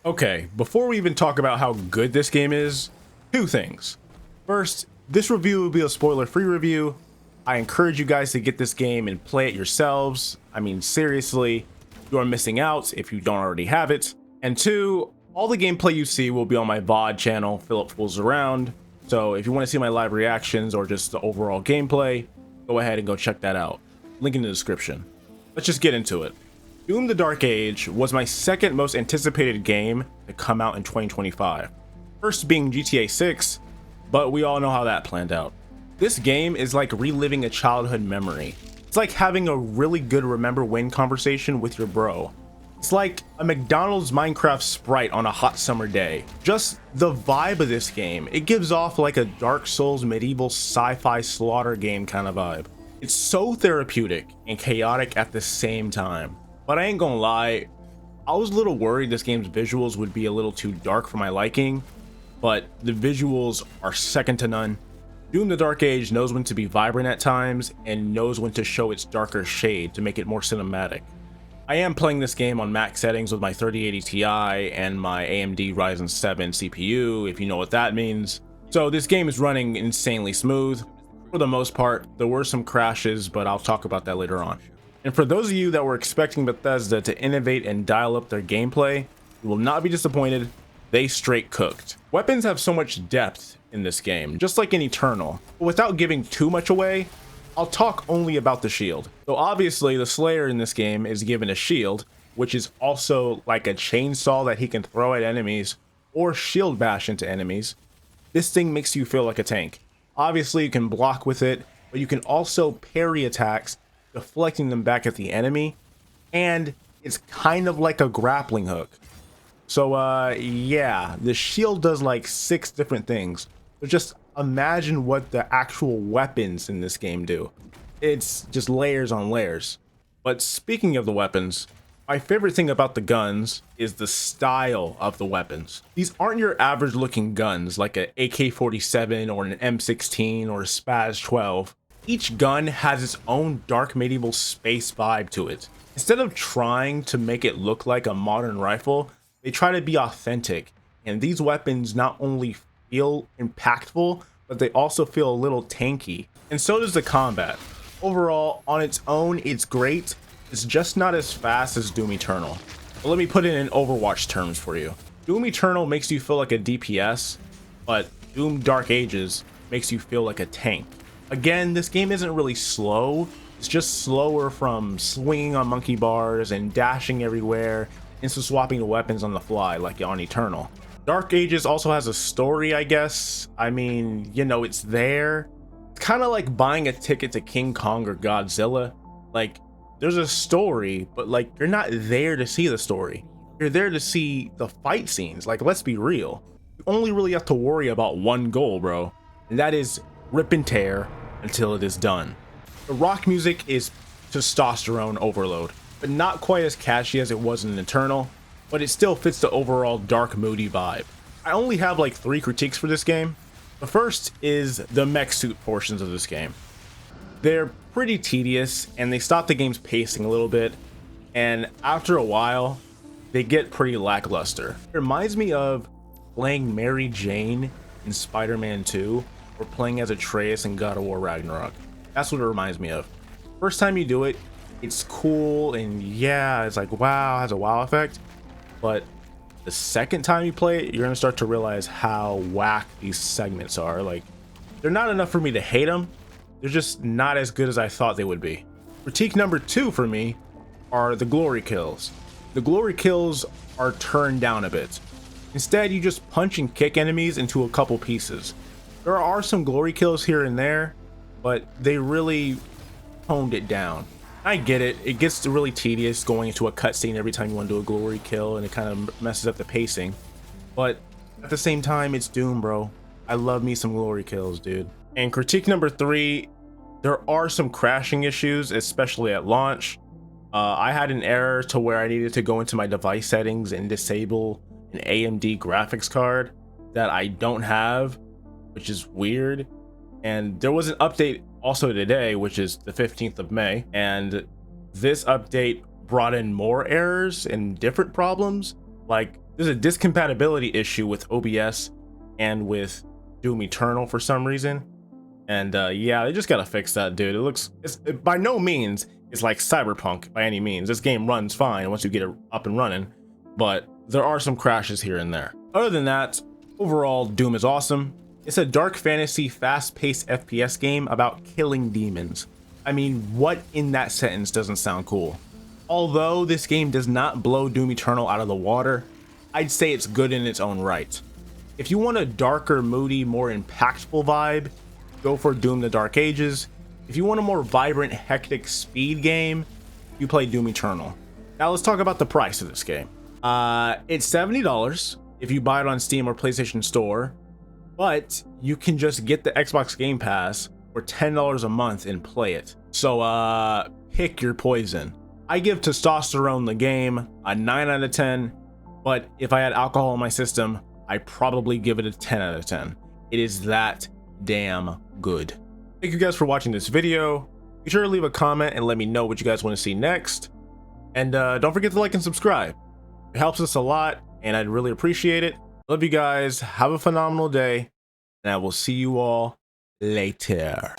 Okay, before we even talk about how good this game is, two things. First, this review will be a spoiler-free review. I encourage you guys to get this game and play it yourselves. I mean, seriously, you are missing out if you don't already have it. And two, all the gameplay you see will be on my VOD channel, Philip Fools Around. So if you want to see my live reactions or just the overall gameplay, go ahead and go check that out. Link in the description. Let's just get into it. Doom: The Dark Age was my second most anticipated game to come out in 2025. First being GTA 6, but we all know how that planned out. This game is like reliving a childhood memory. It's like having a really good remember when conversation with your bro. It's like a McDonald's Minecraft Sprite on a hot summer day. Just the vibe of this game, it gives off like a Dark Souls medieval sci-fi slaughter game kind of vibe. It's so therapeutic and chaotic at the same time. But I ain't gonna lie, I was a little worried this game's visuals would be a little too dark for my liking, but the visuals are second to none. Doom: The Dark Age knows when to be vibrant at times and knows when to show its darker shade to make it more cinematic. I am playing this game on max settings with my 3080 Ti and my AMD Ryzen 7 CPU, if you know what that means. So this game is running insanely smooth. For the most part, there were some crashes, but I'll talk about that later on. And for those of you that were expecting Bethesda to innovate and dial up their gameplay, you will not be disappointed. They straight cooked. Weapons have so much depth in this game, just like in Eternal. But without giving too much away, I'll talk only about the shield. So obviously the Slayer in this game is given a shield, which is also like a chainsaw that he can throw at enemies or shield bash into enemies. This thing makes you feel like a tank. Obviously you can block with it, but you can also parry attacks, deflecting them back at the enemy, and it's kind of like a grappling hook. So yeah, the shield does like 6 different things. But just imagine what the actual weapons in this game do. It's just layers on layers. But speaking of the weapons, my favorite thing about the guns is the style of the weapons. These aren't your average looking guns like an AK-47 or an M16 or a Spaz 12. Each gun has its own dark medieval space vibe to it. Instead of trying to make it look like a modern rifle, they try to be authentic. And these weapons not only feel impactful, but they also feel a little tanky. And so does the combat. Overall, on its own, it's great. It's just not as fast as Doom Eternal. But let me put it in Overwatch terms for you. Doom Eternal makes you feel like a DPS, but Doom Dark Ages makes you feel like a tank. Again, this game isn't really slow. It's just slower from swinging on monkey bars and dashing everywhere into swapping the weapons on the fly like on Eternal. Dark Ages also has a story, I guess. I mean, you know, it's there. It's kind of like buying a ticket to King Kong or Godzilla. Like, there's a story, but like, you're not there to see the story. You're there to see the fight scenes. Like, let's be real. You only really have to worry about one goal, bro. And that is rip and tear until it is done. The rock music is testosterone overload, but not quite as catchy as it was in Eternal, but it still fits the overall dark, moody vibe. I only have like 3 critiques for this game. The first is the mech suit portions of this game. They're pretty tedious and they stop the game's pacing a little bit, and after a while, they get pretty lackluster. It reminds me of playing Mary Jane in Spider-Man 2 or playing as Atreus in God of War Ragnarok. That's what it reminds me of. First time you do it, it's cool and yeah, it's like wow, it has a wow effect. But the second time you play it, you're gonna start to realize how whack these segments are. Like, they're not enough for me to hate them. They're just not as good as I thought they would be. Critique number 2 for me are the glory kills. The glory kills are turned down a bit. Instead, you just punch and kick enemies into a couple pieces. There are some glory kills here and there, but they really toned it down. I get it. It gets really tedious going into a cutscene every time you want to do a glory kill, and it kind of messes up the pacing. But at the same time, it's Doom, bro. I love me some glory kills, dude. And critique number 3, there are some crashing issues, especially at launch. I had an error to where I needed to go into my device settings and disable an AMD graphics card that I don't have, which is weird. And there was an update also today, which is the 15th of May, and this update brought in more errors and different problems. Like, There's a discompatibility issue with OBS and with Doom Eternal for some reason. And yeah, they just gotta fix that, dude. It's by no means it's like Cyberpunk by any means. This game runs fine once you get it up and running, but there are some crashes here and there. Other than that, overall, Doom is awesome. It's a dark fantasy, fast-paced FPS game about killing demons. I mean, what in that sentence doesn't sound cool? Although this game does not blow Doom Eternal out of the water, I'd say it's good in its own right. If you want a darker, moody, more impactful vibe, go for Doom the Dark Ages. If you want a more vibrant, hectic speed game, you play Doom Eternal. Now let's talk about the price of this game. It's $70 if you buy it on Steam or PlayStation Store, but you can just get the Xbox Game Pass for $10 a month and play it. So pick your poison. I give Testosterone the game a 9 out of 10, but if I had alcohol in my system, I'd probably give it a 10 out of 10. It is that damn good. Thank you guys for watching this video. Be sure to leave a comment and let me know what you guys want to see next. And don't forget to like and subscribe. It helps us a lot, and I'd really appreciate it. Love you guys. Have a phenomenal day, and I will see you all later.